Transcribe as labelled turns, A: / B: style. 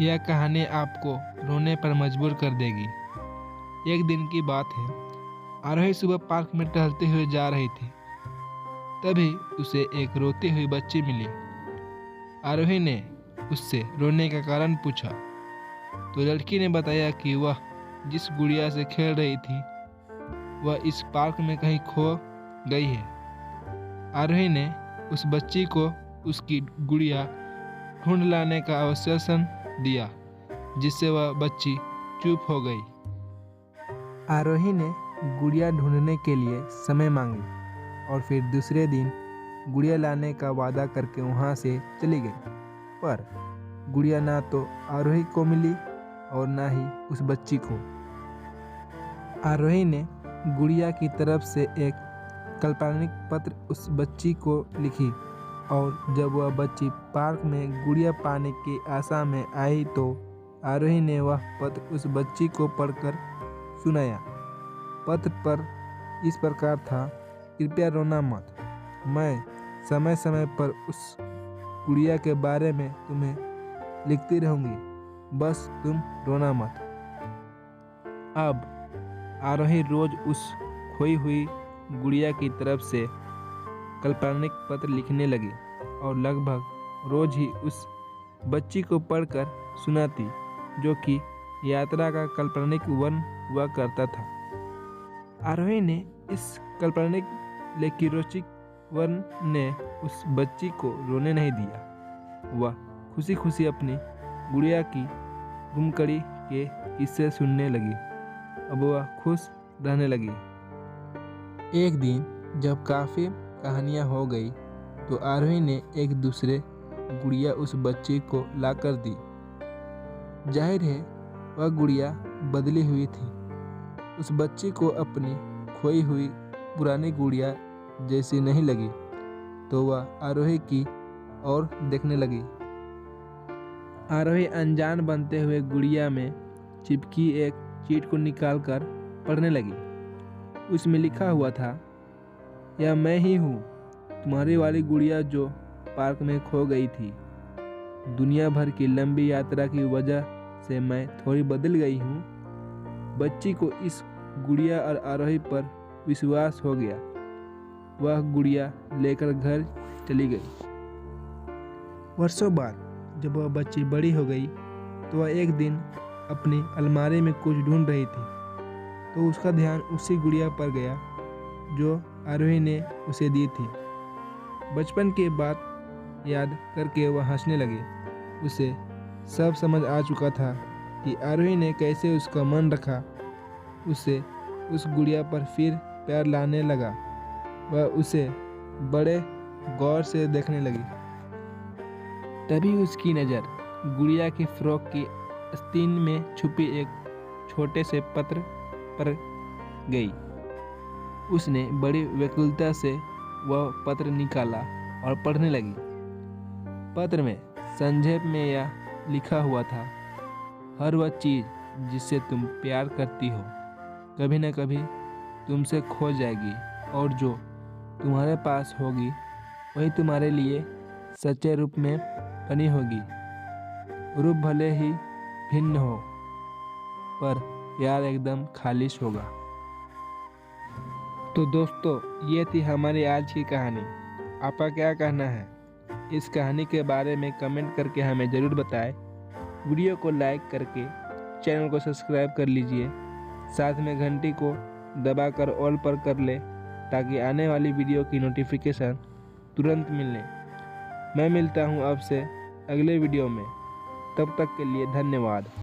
A: यह कहानी आपको रोने पर मजबूर कर देगी। एक दिन की बात है, आरोही सुबह पार्क में टहलते हुए जा रही थी। तभी उसे एक रोती हुई बच्ची मिली। आरोही ने उससे रोने का कारण पूछा तो लड़की ने बताया कि वह जिस गुड़िया से खेल रही थी वह इस पार्क में कहीं खो गई है। आरोही ने उस बच्ची को उसकी गुड़िया ढूंढ लाने का आश्वासन दिया, जिससे वह बच्ची चुप हो गई। आरोही ने गुड़िया ढूंढने के लिए समय मांगी और फिर दूसरे दिन गुड़िया लाने का वादा करके वहां से चली गई। पर गुड़िया ना तो आरोही को मिली और ना ही उस बच्ची को। आरोही ने गुड़िया की तरफ से एक काल्पनिक पत्र उस बच्ची को लिखी और जब वह बच्ची पार्क में गुड़िया पाने की आशा में आई तो आरोही ने वह पत्र उस बच्ची को पढ़कर सुनाया। पत्र पर इस प्रकार था, कृपया रोना मत, मैं समय समय पर उस गुड़िया के बारे में तुम्हें लिखती रहूंगी, बस तुम रोना मत। अब आरोही रोज उस खोई हुई गुड़िया की तरफ से काल्पनिक पत्र लिखने लगी और लगभग रोज ही उस बच्ची को पढ़कर सुनाती, जो कि यात्रा का काल्पनिक वर्णन हुआ करता था। आरोही ने इस काल्पनिक लेकिन रोचक वर्णन ने उस बच्ची को रोने नहीं दिया। वह खुशी खुशी अपनी गुड़िया की गुमकड़ी के किस्से सुनने लगी। अब वह खुश रहने लगी। एक दिन जब काफ़ी कहानियाँ हो गई तो आरोही ने एक दूसरे गुड़िया उस बच्ची को लाकर दी। जाहिर है वह गुड़िया बदली हुई थी। उस बच्ची को अपनी खोई हुई पुरानी गुड़िया जैसी नहीं लगी तो वह आरोही की ओर देखने लगी। आरोही अनजान बनते हुए गुड़िया में चिपकी एक चीट को निकालकर पढ़ने लगी। उसमें लिखा हुआ था, यह मैं ही हूँ, तुम्हारी वाली गुड़िया जो पार्क में खो गई थी। दुनिया भर की लंबी यात्रा की वजह से मैं थोड़ी बदल गई हूँ। बच्ची को इस गुड़िया और आरोही पर विश्वास हो गया। वह गुड़िया लेकर घर चली गई। वर्षों बाद जब वह बच्ची बड़ी हो गई तो वह एक दिन अपनी अलमारी में कुछ ढूंढ रही थी तो उसका ध्यान उसी गुड़िया पर गया जो आरोही ने उसे दी थी। बचपन की बात याद करके वह हंसने लगी। उसे सब समझ आ चुका था कि आरोही ने कैसे उसका मन रखा। उसे उस गुड़िया पर फिर प्यार लाने लगा। वह उसे बड़े गौर से देखने लगी। तभी उसकी नज़र गुड़िया की फ्रॉक की आस्तीन में छुपी एक छोटे से पत्र पर गई। उसने बड़ी व्याकुलता से वह पत्र निकाला और पढ़ने लगी। पत्र में संक्षेप में यह लिखा हुआ था, हर वह चीज़ जिससे तुम प्यार करती हो कभी न कभी तुमसे खो जाएगी और जो तुम्हारे पास होगी वही तुम्हारे लिए सच्चे रूप में बनी होगी। रूप भले ही भिन्न हो पर प्यार एकदम खालिश होगा। तो दोस्तों, ये थी हमारी आज की कहानी। आपका क्या कहना है इस कहानी के बारे में कमेंट करके हमें ज़रूर बताएं। वीडियो को लाइक करके चैनल को सब्सक्राइब कर लीजिए। साथ में घंटी को दबाकर ऑल पर कर ले ताकि आने वाली वीडियो की नोटिफिकेशन तुरंत मिले। मैं मिलता हूँ आपसे अगले वीडियो में। तब तक के लिए धन्यवाद।